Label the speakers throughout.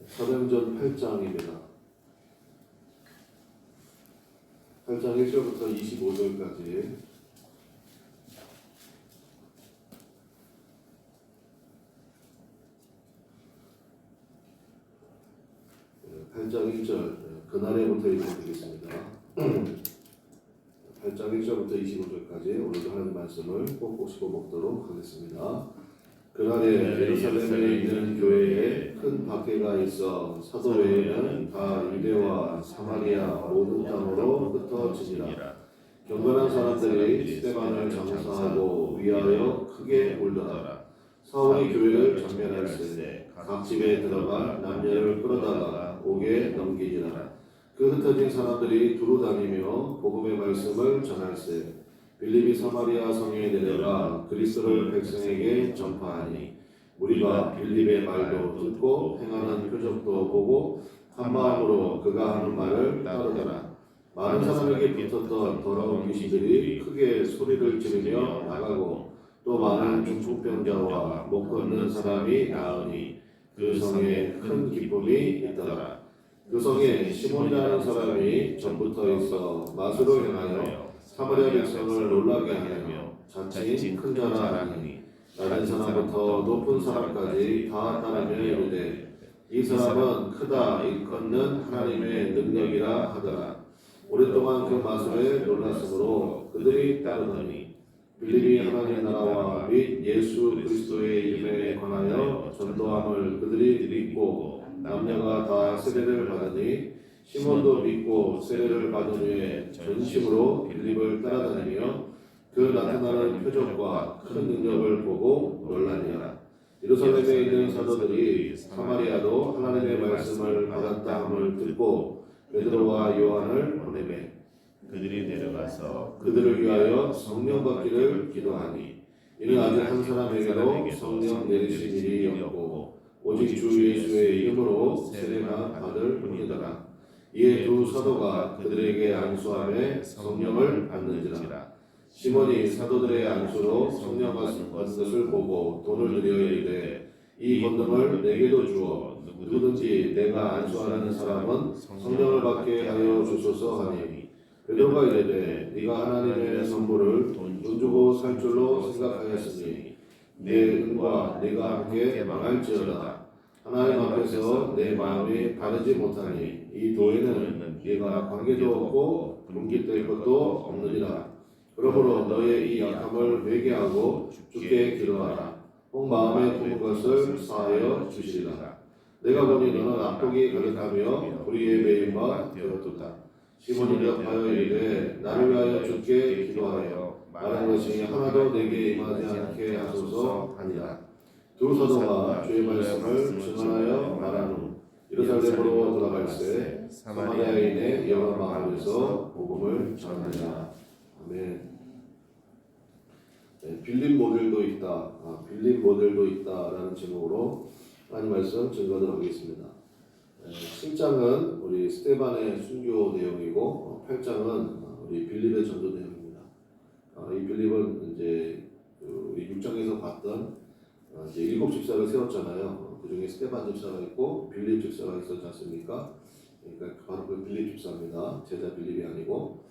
Speaker 1: 사도행전 8장입니다. 8장 1절부터 25절까지 8장 1절 그날에부터 읽어드리겠습니다. 8장 1절부터 25절까지 오늘도 하나님 말씀을 꼭꼭 씹어 먹도록 하겠습니다. 그날에 예루살렘에 있는 교회에 큰 박해가 있어 사도 외에는 다 유대와 사마리아 모든 땅으로 흩어지니라. 경건한 사람들이 스데반을 장사하고 위하여 크게 울더라. 사울이 교회를 전멸할세 각 집에 들어가 남녀를 끌어다가 옥에 넘기니라. 그 흩어진 사람들이 두루 다니며 복음의 말씀을 전할세 빌립이 사마리아 성에 내려가 그리스도를 백성에게 전파하니 우리가 빌립의 말도 듣고 행하는 표적도 보고 한 마음으로 그가 하는 말을 따르더라. 많은 사람에게 붙었던 더러운 귀신들이 크게 소리를 지르며 나가고 또 많은 중풍병자와 못 걷는 사람이 나으니 그 성에 큰 기쁨이 있더라. 그 성에 시몬이라는 사람이 전부터 있어 마술을 행하여 사마리아 백성을 놀라게 하며 자칭 큰 자라 하니 낮은 사람부터 높은 사람까지 다 따르며 이르되 이 사람은 크다 일컫는 하나님의 능력이라 하더라. 오랫동안 그 마술에 놀랐으므로 그들이 따르더니 빌립이 하나님의 나라와 및 예수 그리스도의 이름에 관하여 전도함을 그들이 믿고 남녀가 다 세례를 받으니 시몬도 믿고 세례를 받은 후에 전심으로 빌립을 따라다니며 그 나타나는 표적과 큰 능력을 보고 놀라니라. 예루살렘에 있는 사도들이 사마리아도 하나님의 말씀을 받았다 함을 듣고 베드로와 요한을 보내매
Speaker 2: 그들이 내려가서
Speaker 1: 그들을 위하여 성령 받기를 기도하니 이는 아직 한 사람에게도 성령 내리신 일이 없고 오직 주 예수의 이름으로 세례가 받을 뿐이더라. 이에 두 사도가 그들에게 안수하며 성령을 받는지라. 시몬이 사도들의 안수로 성령 받은 것을 보고 돈을 들여 이르되 이 권능을 내게도 주어 누구든지 내가 안수하는 사람은 성령을 받게 하여 주소서 하니 베드로가 이르되 네가 하나님의 선물을 돈 주고 살 줄로 생각하였으니 내 은과 네가 함께 망할지어다. 하나님 앞에서 내 마음이 바르지 못하니 이 도에는 네가 관계도 없고 분깃될 것도 없느니라. 그러므로 너의 이 약함을 회개하고 주께 기도하라. 혹 마음에 품은 것을 사하여 주시리라. 내가 보니 너는 악독이 가득하며 불의의 매임바 되었도다. 시몬이 대답하여 이르되 나를 위하여 주께 기도하여 말한 것이 하나도 내게 임하지 않게 하소서 하니라. 두 사도가 주의 말씀을 증언하여 말한 후 예루살렘으로 돌아갈새 사마리아인의 여러 마을에서 복음을 전하니라. 아멘. 네, 빌립 모델도 있다. 빌립 모델도 있다라는 제목으로 하나님 말씀 증거를 하겠습니다. 7장은 우리 스데반의 순교 내용이고 8장은 우리 빌립의 전도 내용입니다. 이 빌립은 이제 우리 6장에서 봤던 이제 7 집사를 세웠잖아요. 그 중에 스데반 집사가 있고 빌립 집사가 있었지 않습니까? 그러니까 바로 그 빌립 집사입니다. 제자 빌립이 아니고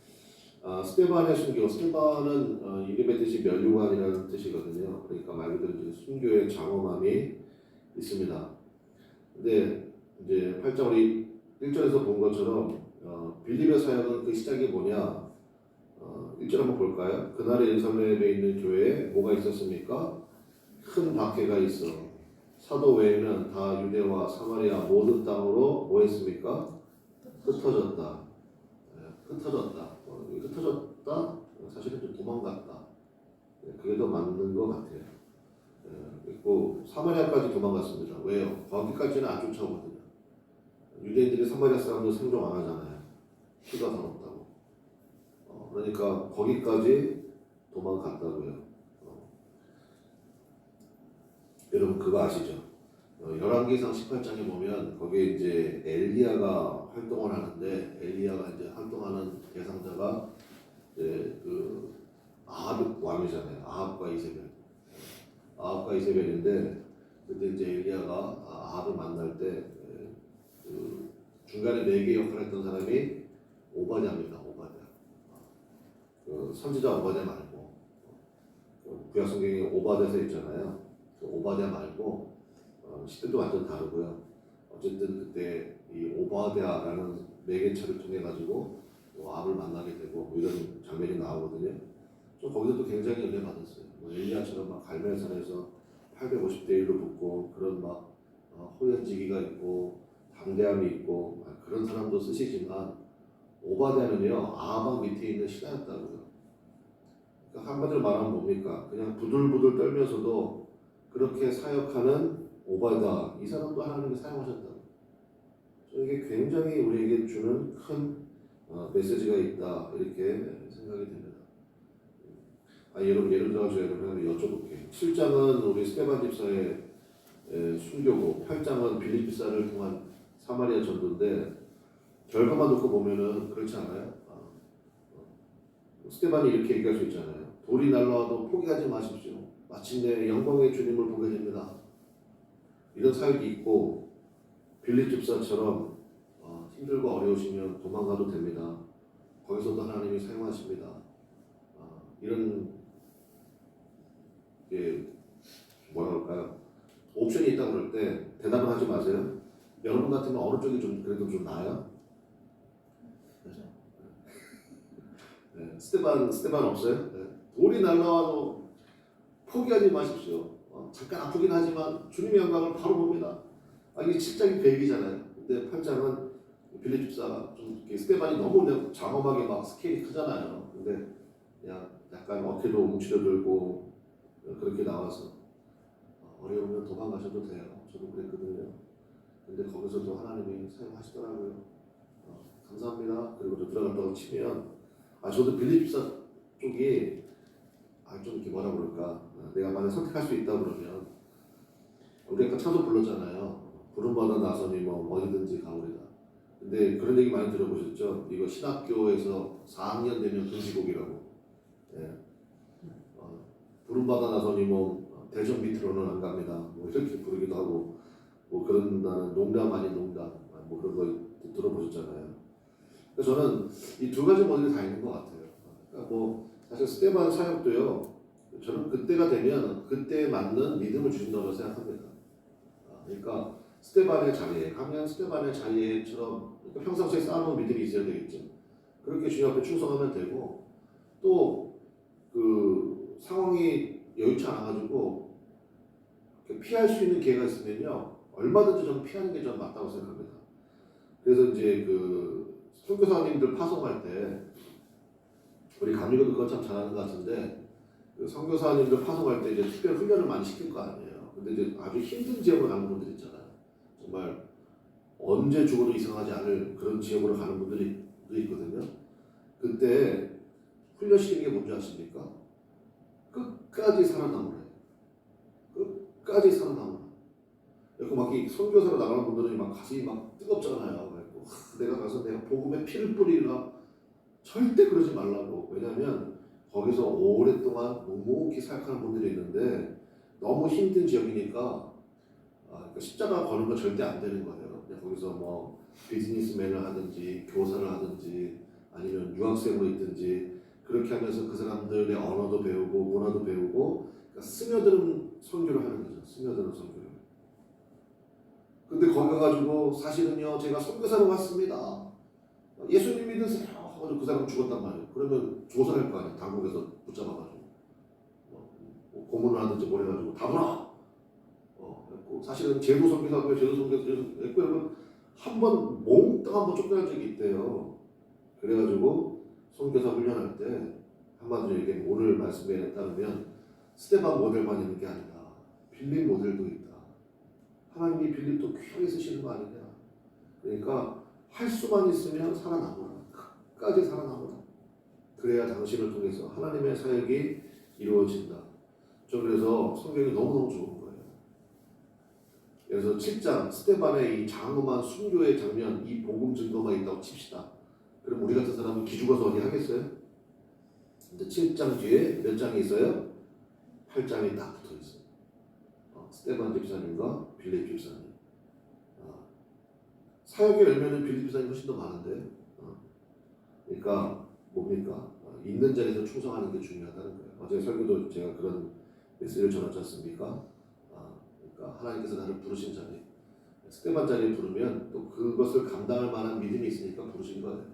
Speaker 1: 스데반의 순교. 스데반은 이름의 뜻이 면류관이라는 뜻이거든요. 그러니까 말 그대로 순교의 장엄함이 있습니다. 근데 이제 8장 우리 1절에서 본 것처럼 빌립의 사역은 그 시작이 뭐냐? 1절 한번 볼까요? 그날에 예루살렘에 있는 교회에 뭐가 있었습니까? 큰 박해가 있어 사도 외에는 다 유대와 사마리아 모든 땅으로 뭐 했습니까? 흩어졌다. 흩어졌다. 흩어졌다? 사실은 좀 도망갔다. 그게 더 맞는 것 같아요. 그리고 사마리아까지 도망갔습니다. 왜요? 거기까지는 안 쫓아오거든요. 유대인들이 사마리아 사람들 생존 안 하잖아요. 피가 더 없다고. 그러니까 거기까지 도망갔다고요. 여러분 그거 아시죠? 열왕기상 18장에 보면 거기에 이제 엘리야가 활동을 하는데 엘리야가 이제 활동하는 대상자가 이제 그 아합 왕이잖아요. 아합과 이세벨인데 그때 이제 엘리야가 아합을 만날 때 중간에 매개 역할을 했던 사람이 오바댜입니다. 오바댜. 그 선지자 오바댜 말고 구약 성경에 오바댜서 있잖아요. 그 오바댜 말고 시대도 완전 다르고요. 어쨌든 그때 이 오바댜라는 매개체를 통해 가지고 암을 만나게 되고 이런 장면이 나오거든요. 좀 거기서 또 굉장히 은혜 받았어요. 뭐 엘리야처럼 막 갈멜산에서 850대 1로 붙고 그런 막 호연지기가 있고 담대함이 있고 그런 사람도 쓰시지만 오바댜는요 아합 밑에 있는 신하였다고요. 그러니까 한마디로 말하면 뭡니까? 그냥 부들부들 떨면서도 그렇게 사역하는 오바댜 이 사람도 하나님이 사용하셨다고. 이게 굉장히 우리에게 주는 큰 메시지가 있다 이렇게 생각이 됩니다. 여러분 예를 들어서 여러분 여쭤볼게요. 7장은 우리 스테반 집사의 순교고 8장은 빌립 집사를 통한 사마리아 전도인데 결과만 놓고 보면은 그렇지 않아요? 스테반이 이렇게 얘기할 수 있잖아요. 돌이 날라와도 포기하지 마십시오. 마침내 영광의 주님을 보게 됩니다. 이런 사역이 있고 빌립 집사처럼 힘들고 어려우시면 도망가도 됩니다. 거기서도 하나님이 사용하십니다. 이런 뭐라 그럴까요? 옵션이 있다고 그럴 때 대답을 하지 마세요. 여러분 같으면 어느 쪽이 좀 그래도 좀 나아요? 네. 스테반 없어요? 네. 돌이 날라와도 포기하지 마십시오. 잠깐 아프긴 하지만 주님의 영광을 바로 봅니다. 이게 7장이 계획이잖아요. 근데 8장은 빌립 집사가 좀 스테반이 너무 장엄하게 막 스케일이 크잖아요. 근데 그냥 약간 어깨도 움츠려들고 그렇게 나와서 어려우면 도망가셔도 돼요. 저도 그랬거든요. 근데 거기서도 하나님이 사용하시더라고요. 감사합니다. 그리고 저 들어갔다고 치면 저도 빌립 집사 쪽이 좀 이렇게 뭐라 그럴까 내가 만약 선택할 수 있다 그러면 우리 아까 찬송 불렀잖아요. 부름받아 나서니 뭐 어디든지 가오리다. 근데 그런 얘기 많이 들어보셨죠? 이거 신학교에서 4학년 되면 금지곡이라고. 예. 부름받아 나서니 뭐 대전 밑으로는 안 갑니다. 뭐 이렇게 부르기도 하고 뭐 그런다는 농담 아닌 농담 뭐 그런 거 들어보셨잖아요. 그래서 저는 이 두 가지 모델이 다 있는 것 같아요. 그러니까 뭐 사실 스테반 사역도요. 저는 그때가 되면 그때에 맞는 믿음을 주신다고 생각합니다. 그러니까 스테반의 자리에 가면 스테반의 자리에처럼 그러니까 평상시에 쌓아놓은 믿음이 있어야 되겠죠. 그렇게 주님 앞에 충성하면 되고 또 그 상황이 여의치 않아가지고 피할 수 있는 기회가 있으면요 얼마든지 저는 피하는 게 저는 맞다고 생각합니다. 그래서 이제 그 선교사님들 파송할 때 우리 감리교도 그건 참 잘하는 것 같은데 그 선교사님들 파송할 때 이제 특별 훈련을 많이 시킬 거 아니에요. 근데 이제 아주 힘든 지역으로 가는 분들 있잖아요. 정말 언제 죽어도 이상하지 않을 그런 지역으로 가는 분들이 있거든요. 그때 훈련시키는 게 뭔지 아십니까? 끝까지 살아남으래. 끝까지 살아남으래. 그리고 막 이 선교사로 나가는 분들은 막 가슴이 막 뜨겁잖아요. 그래서 내가 가서 내가 복음에 피를 뿌리라. 절대 그러지 말라고. 왜냐하면 거기서 오랫동안 묵묵히 사역하는 분들이 있는데 너무 힘든 지역이니까 그러니까 십자가 거는 건 절대 안 되는 거예요. 그냥 거기서 뭐 비즈니스맨을 하든지 교사를 하든지 아니면 유학생으로 있든지 그렇게 하면서 그 사람들의 언어도 배우고 문화도 배우고 그러니까 스며드는 선교를 하는 거죠. 스며드는 선교를. 근데 거기 가가지고 사실은요 제가 선교사로 왔습니다. 예수님 믿으세요. 하고 그 사람 죽었단 말이에요. 그러면 죽어서 갈 거 아니에요. 당국에서 붙잡아가지고 고문을 하든지 뭘 해가지고 다문화. 사실은 제도 선교사고요. 제도 선교사 그러면 한번 몽땅 한번 쫓겨난 적이 있대요. 그래가지고 선교사 훈련할 때 한마디로 얘기해 오늘 말씀에 따르면 스테반 모델만 있는 게 아니다. 빌립 모델도 있다. 하나님이 빌립도 귀하게 쓰시는 거 아니냐. 그러니까 할 수만 있으면 살아남으라. 끝까지 살아남으라. 그래야 당신을 통해서 하나님의 사역이 이루어진다. 저 그래서 성경이 너무너무 좋은 거예요. 그래서 7장 스테반의 이 장엄한 순교의 장면, 이 복음 증거만 있다고 칩시다. 그럼 우리 같은 사람은 기죽어서 어디 하겠어요? 근데 7장 뒤에 몇 장이 있어요? 8장이 딱 붙어 있어요. 스테반 집사님과 빌립 집사님. 사역의 열매는 빌립보서에 훨씬 더 많은데, 그러니까 뭡니까? 있는 자리에서 충성하는 게 중요하다는 거예요. 어제 설교도 제가 그런 메시지를 전하지 않습니까? 그러니까 하나님께서 나를 부르신 자리, 스테반 자리에 부르면 또 그것을 감당할 만한 믿음이 있으니까 부르신 거예요.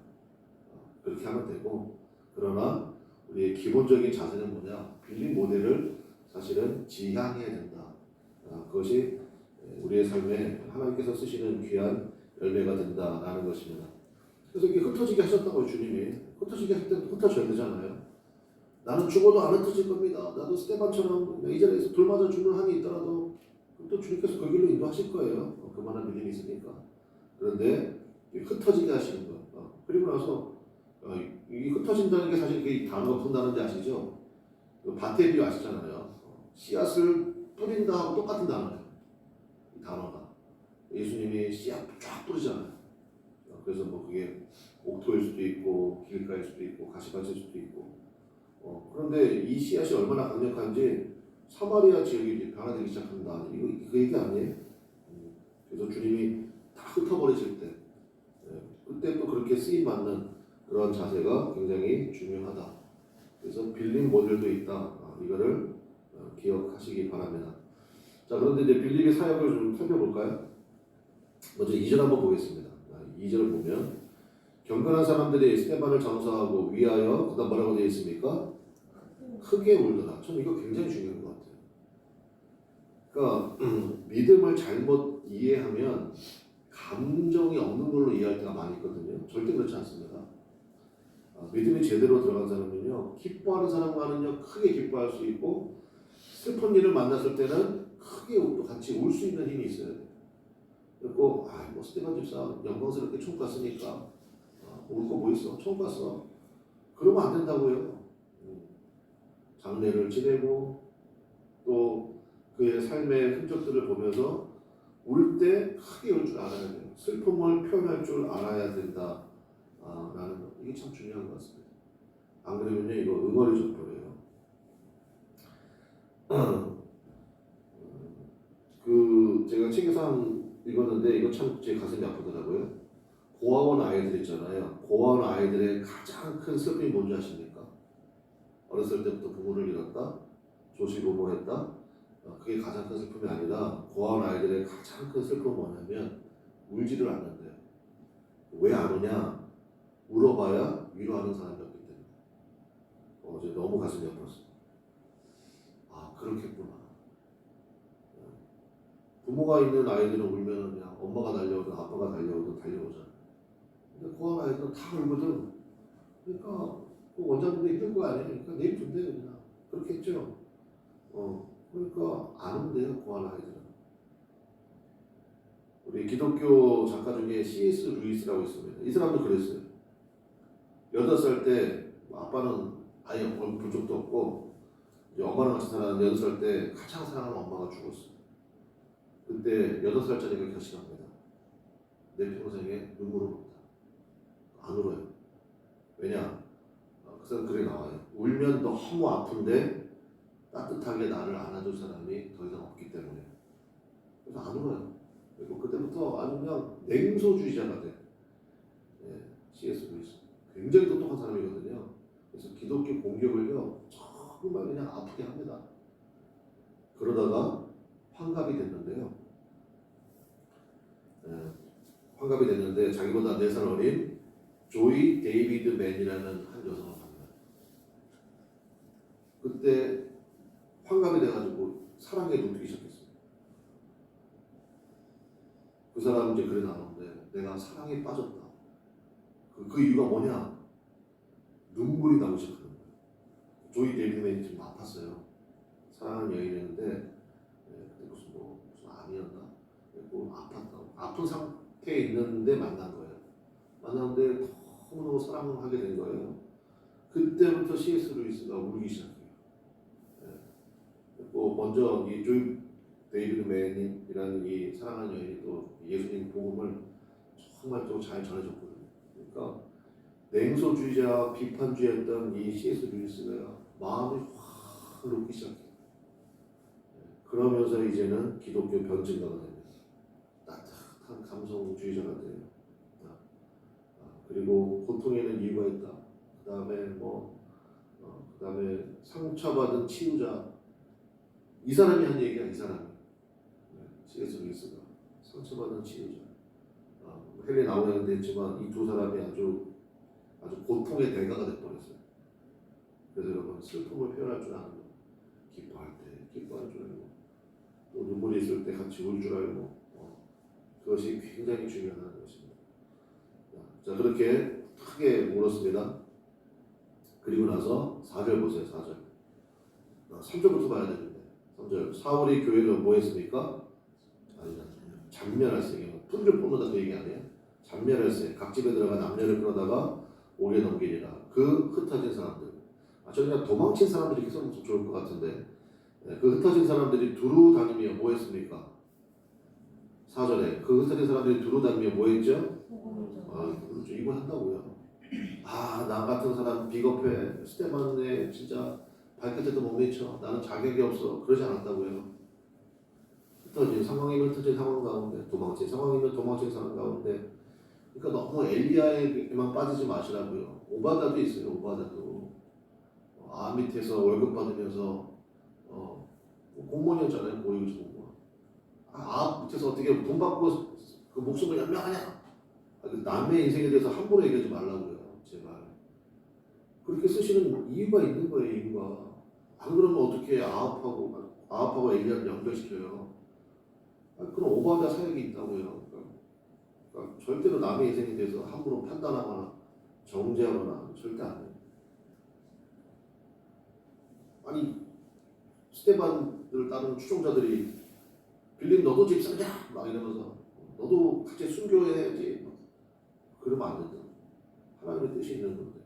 Speaker 1: 그렇게 하면 되고, 그러나 우리의 기본적인 자세는 뭐냐? 빌립 모델을 사실은 지향해야 된다. 그것이 우리의 삶에 하나님께서 쓰시는 귀한 열매가 된다라는 것입니다. 그래서 이게 흩어지게 하셨다고요. 주님이 흩어지게 할 때 흩어져야 되잖아요. 나는 죽어도 안 흩어질 겁니다. 나도 스테반처럼 이 자리에서 돌 맞아 죽는 한이 있더라도 또 주님께서 그 길로 인도하실 거예요. 그만한 믿음이 있으니까. 그런데 흩어지게 하시는 거. 그리고 나서 이 흩어진다는 게 사실 그 단어가 푼다는데 아시죠? 밭에 비유 아시잖아요. 씨앗을 뿌린다 하고 똑같은 단어예요. 이 단어가. 예수님이 씨앗 쫙 뿌리잖아요. 그래서 뭐 그게 옥토일 수도 있고 길가일 수도 있고 가시밭일 수도 있고. 그런데 이 씨앗이 얼마나 강력한지 사마리아 지역이 변화되기 시작한다. 이거 그 얘기 아니에요? 그래서 주님이 다 흩어버리실 때, 그때 또 그렇게 쓰임 맞는 그런 자세가 굉장히 중요하다. 그래서 빌립 모델도 있다. 이거를 기억하시기 바랍니다. 자, 그런데 이제 빌립의 사역을 좀 살펴볼까요? 먼저 2절 한번 보겠습니다. 2절을 보면 경건한 사람들이 스테반을 장사하고 위하여 그다음 뭐라고 되어 있습니까? 크게 울더라. 저는 이거 굉장히 중요한 것 같아요. 그러니까 믿음을 잘못 이해하면 감정이 없는 걸로 이해할 때가 많이 있거든요. 절대 그렇지 않습니다. 믿음이 제대로 들어간 사람은요, 기뻐하는 사람과는요 크게 기뻐할 수 있고 슬픈 일을 만났을 때는 크게 또 같이 울 수 있는 힘이 있어야 돼요. 그리고 뭐 스테반 집사 영광스럽게 총 갔으니까 울 거 뭐 있어? 총 갔어. 그러면 안 된다고요. 장례를 지내고 또 그의 삶의 흔적들을 보면서 울 때 크게 울 줄 알아야 돼요. 슬픔을 표현할 줄 알아야 된다. 라는 것. 이게 참 중요한 것 같습니다. 안 그러면요 이거 응어리 족보래요. 제가 책에서 읽었는데 이거 참 제 가슴이 아프더라고요. 고아원 아이들 있잖아요. 고아원 아이들의 가장 큰 슬픔이 뭔지 아십니까? 어렸을 때부터 부모를 잃었다, 조시부모했다. 그게 가장 큰 슬픔이 아니라 고아원 아이들의 가장 큰 슬픔은 뭐냐면 울지를 않는데요. 왜 안 우냐? 울어봐야 위로하는 사람이 없기 때문에. 어제 너무 가슴이 아팠어. 그렇겠구나. 부모가 있는 아이들은 울면 그냥 엄마가 달려오든 아빠가 달려오든 달려오잖아. 근데 고아원 아이들은 다 울거든. 그러니까 그 원장님도 힘들 거 아니에요. 그러니까 내일 준대요 그냥. 그렇게 했죠. 그러니까 안 온대요 고아원 아이들은. 우리 기독교 작가 중에 C.S. 루이스라고 있습니다. 이 사람도 그랬어요. 8살 때 아빠는 아예 본 적도 없고 이제 엄마랑 같이 살았는데 8살 때 가장 사랑하는 엄마가 죽었어요. 그때 8살짜리가 결심합니다. 내 평생에 눈물을 못 안 울어요. 왜냐? 그 사람 글에 나와요. 울면 너무 아픈데 따뜻하게 나를 안아줄 사람이 더 이상 없기 때문에. 그래서 안 울어요. 그리고 그때부터 아주 그냥 냉소주의자가 돼. C.S. 루이스. 굉장히 똑똑한 사람이거든요. 그래서 기독교 공격을요 정말 그냥 아프게 합니다. 그러다가 환갑이 됐는데요. 환갑이 됐는데 자기보다 4살 어린 조이 데이비드 맨이라는 한 여성을 만나요. 그때 환갑이 돼가지고 사랑에 눈뜨기 시작했어요. 그 사람은 이제 그래 나오는데 내가 사랑에 빠졌다. 그 이유가 뭐냐? 눈물이 나오기 시작하는 거예요. 조이 데이비드 맨이 지금 아팠어요. 사랑하는 여인이었는데 그때 무슨 암이었나? 그리고 아팠다고. 아픈 상태에 있는데 만난 거예요. 만났는데 너무너무 사랑을 하게 된 거예요. 그때부터 C.S. 루이스가 울기 시작해요. 그리고 먼저 이 조이 데이비드 맨이라는 이 사랑하는 여인이 또 예수님 복음을 정말 또 잘 전해줬거든요. 그러니까 냉소주의자, 비판주의였던 이 C.S. 루이스가 마음이 확 녹기 시작해요. 그러면서 이제는 기독교 변증가가 됩니다. 따뜻한 감성주의자가 돼요. 그리고 고통에는 이유가 있다. 그다음에 상처받은 치유자. 이 사람이 한 얘기야, 이 사람이. C.S. 루이스가 상처받은 치유자. 헬리 나오는데 했지만 이 두 사람이 아주 고통의 대가가 돼버렸어요. 그래서 여러분 슬픔을 표현할 줄 아는 거, 기뻐할 때 기뻐할 줄 알고, 또 눈물이 있을 때 같이 울 줄 알고, 그것이 굉장히 중요한 것입니다. 자, 그렇게 크게 울었습니다. 그리고 나서 4절 보세요. 4절. 3절부터 봐야 되는데 3절. 사울이 교회를 뭐 했습니까? 아니다. 잔멸할세. 풀을 뽑는다 그 얘기 아니에요? 잔멸할세. 각 집에 들어가 남녀를 끌어다가 오래 넘기리라. 그 흩어진 사람들. 저는 그냥 도망친 사람들이 이렇게 써면 좋을 것 같은데, 그 흩어진 사람들이 두루 다니며 뭐 했습니까? 4절에 그 흩어진 사람들이 두루 다니며 뭐 했죠? 그렇죠. 이걸 한다고요. 나 같은 사람 비겁해. 스테반에 진짜 발끝에도 못 미쳐. 나는 자격이 없어. 그러지 않았다고요. 흩어진 상황이면 흩어진 상황 가운데, 도망친 상황이면 도망친 상황 가운데. 그러니까 너무 엘리야에만 빠지지 마시라고요. 오바다도 있어요. 오바다도. 밑에서 월급 받으면서 공무원이었잖아요. 고위직 공무원. 밑에서 어떻게 돈 받고 그 목숨을 연명하냐. 남의 인생에 대해서 함부로 얘기하지 말라고요. 제발. 그렇게 쓰시는 이유가 있는 거예요. 이유가. 안 그러면 어떻게 아합하고 엘리야를 연결시켜요. 그런 오바다 사역이 있다고요. 그러니까 절대로 남의 인생에 대해서 함부로 판단하거나 정죄하거나 절대 안 해요. 스테반을 따르는 추종자들이 빌린 너도 집사냐? 막 이러면서 너도 같이 순교해야지. 그러면 안 된다. 하나님의 뜻이 있는 건데.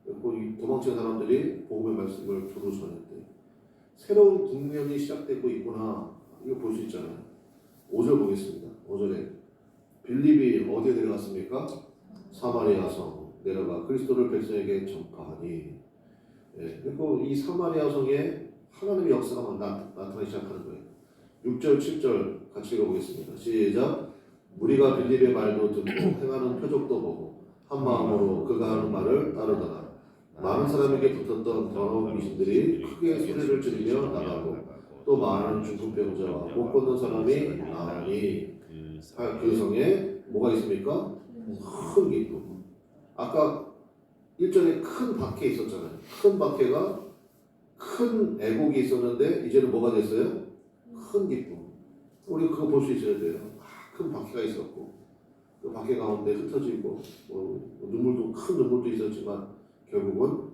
Speaker 1: 그리고 이 도망친 사람들이 복음의 말씀을 두루 전했대. 새로운 국면이 시작되고 있구나. 이거 볼 수 있잖아요. 5절 보겠습니다. 5절에 빌립이 어디에 내려갔습니까? 사마리아 성 내려가 그리스도를 백성에게 전파하니. 그리고 이 사마리아 성에 하나님의 역사가 나타나기 시작하는 거예요. 6절, 7절 같이 읽어보겠습니다. 시작. 무리가 빌립의 말도 듣고 행하는 표적도 보고 한 마음으로 그가 하는 말을 따르더라. 많은 사람에게 붙었던 더러운 귀신들이 크게 소리를 지르며 나가고 또 많은 중풍병자와 못 걷는 사람이 나오니 그 성에 뭐가 있습니까? 큰 기쁨. 아까 1절에 큰 박해 있었잖아요. 큰 박해가 큰 애곡이 있었는데 이제는 뭐가 됐어요? 큰 기쁨. 우리 그거 볼 수 있어야 돼요. 큰 박해가 있었고 그 박해 가운데 흩어지고 큰 눈물도 있었지만 결국은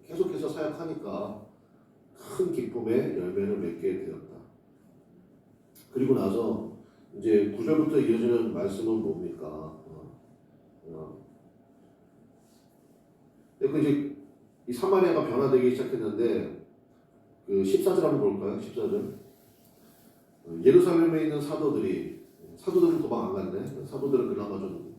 Speaker 1: 계속해서 사역하니까 큰 기쁨의 열매를 맺게 되었다. 그리고 나서 이제 9절부터 이어지는 말씀은 뭡니까? 이제 이 사마리아가 변화되기 시작했는데 그 14절 한번 볼까요? 14절. 예루살렘에 있는 사도들은 도망 안 갔네. 사도들은 그나마 좀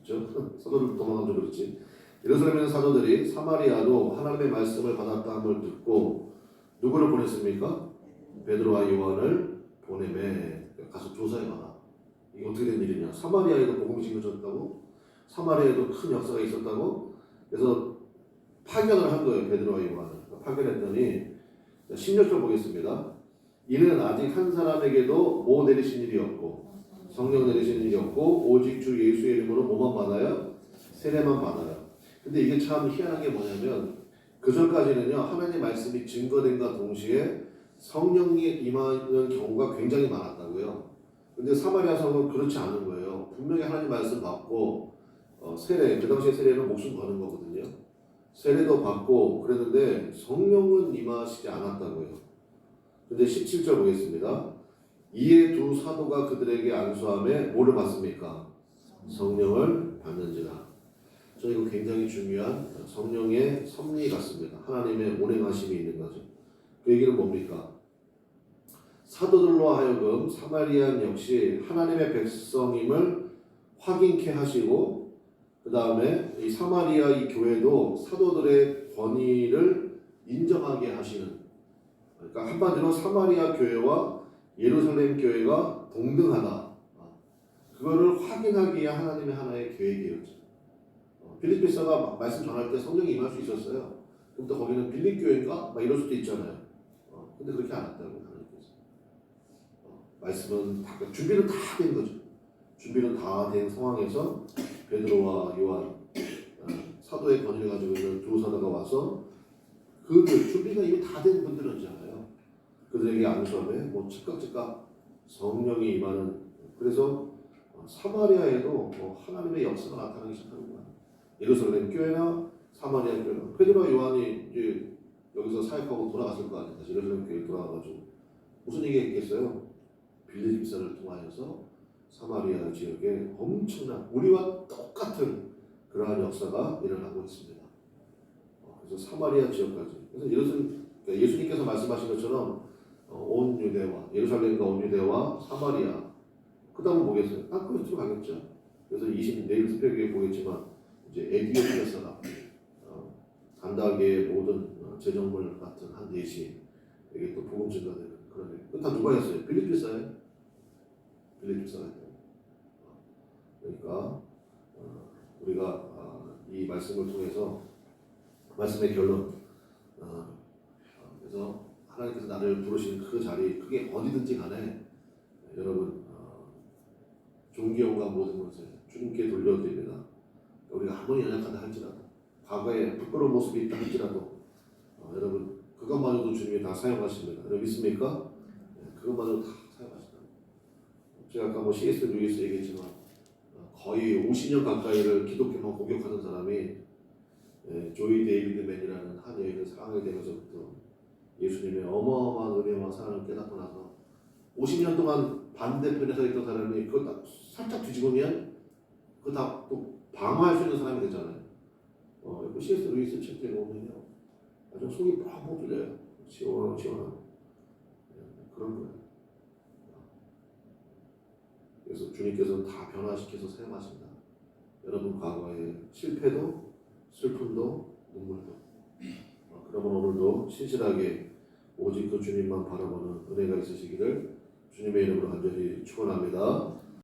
Speaker 1: 그렇죠? 사도들 도망간 좀 그렇지. 예루살렘에 있는 사도들이 사마리아로 하나님의 말씀을 받았다함을 듣고 누구를 보냈습니까? 베드로와 요한을 보내매 가서 조사해봐라. 이게 어떻게 된 일이냐? 사마리아에도 복음이 전해졌다고? 사마리아에도 큰 역사가 있었다고? 그래서 파견을 한 거예요. 베드로와 요한을. 파견했더니 16절 보겠습니다. 이는 아직 한 사람에게도 뭐 내리신 일이 없고 성령 내리신 일이 없고 오직 주 예수의 이름으로 뭐만 받아요? 세례만 받아요. 근데 이게 참 희한한 게 뭐냐면 그전까지는요 하나님의 말씀이 증거된과 동시에 성령이 임하는 경우가 굉장히 많았다고요. 근데 사마리아 성은 그렇지 않은 거예요. 분명히 하나님 말씀 받고 세례, 그 당시에 세례는 목숨 거는 거거든요. 세례도 받고 그랬는데 성령은 임하시지 않았다고요. 근데 17절 보겠습니다. 이에 두 사도가 그들에게 안수함에 뭐를 받습니까? 성령을 받는지라. 저 이거 굉장히 중요한 성령의 섭리 같습니다. 하나님의 운행하심이 있는 거죠. 그 얘기는 뭡니까? 사도들로 하여금 사마리안 역시 하나님의 백성임을 확인케 하시고 그 다음에 이 사마리아 이 교회도 사도들의 권위를 인정하게 하시는, 그러니까 한마디로 사마리아 교회와 예루살렘 교회가 동등하다. 그거를 확인하기 위한 하나님의 하나의 계획이었죠. 빌립보서가 말씀 전할 때 성령이 임할 수 있었어요. 그럼 또 거기는 빌립교회인가? 막 이럴 수도 있잖아요. 근데 그렇게 안 했다고 하나님께서. 말씀은 다 준비는 다 된 거죠. 준비는 다 된 상황에서 베드로와 요한 사도의 권위를 가지고 있는 두 사도가 와서 그 준비가 이미 다 된 분들이잖아요. 그들에게 안수함에 뭐 즉각 성령이 임하는 그래서 사마리아에도 하나님의 역사가 나타나기 시작하는 거야. 예루살렘 교회나 사마리아 교회나 베드로와 요한이 이제 여기서 사역하고 돌아갔을 거 아니에요. 다시 예루살렘 교회 돌아가가지고 무슨 얘기했겠어요? 빌립 집사를 통하여서 사마리아 지역에 엄청난 우리와 똑같은 그러한 역사가 일어나고 있습니다. 그래서 사마리아 지역까지. 그래서 그러니까 예수님께서 말씀하신 것처럼 온 유대와 예루살렘과 온 유대와 사마리아 그 다음은 뭐겠어요? 땅끝으로 가겠죠. 그래서 내일 새벽에 보겠지만 이제 에디오피아 사람 간다게의 모든 제정물 같은 한 내시에게 또 복음 전가되는 그런 그다 누가 했어요? 빌립 집사예요. 빌립 집사가 했어요. 그러니까 우리가 이 말씀을 통해서 말씀의 결론 그래서 하나님께서 나를 부르신 그 자리 그게 어디든지 간에 여러분 존귀함과 모든 것을 주님께 돌려드립니다. 우리가 아무리 연약하다 할지라도 과거에 부끄러운 모습이 있다 할지라도 여러분 그것마저도 주님이 다 사용하십니다. 여러분 믿습니까? 그것마저도 다 사용하신다. 제가 아까 C.S. 루이스 얘기했지만 거의 50년 가까이를 기독교만 공격하는 사람이 조이 데이비드맨이라는 한 여인을 사랑하게 되면서부터 예수님의 어마어마한 은혜와 사랑을 깨닫고 나서 50년 동안 반대편에 서 있던 사람이 그거 딱 살짝 뒤집으면 그거 다 또 방어할 수 있는 사람이 되잖아요. 그 C.S. 루이스 책들에 보면요 아주 속이 뻥뻥 뚫려요. 시원한 그런 거예요. 그래서 주님께서는 다 변화시켜서 사용하십니다. 여러분 과거의 실패도 슬픔도 눈물도 그러면 오늘도 신실하게 오직 그 주님만 바라보는 은혜가 있으시기를 주님의 이름으로 간절히 축원합니다.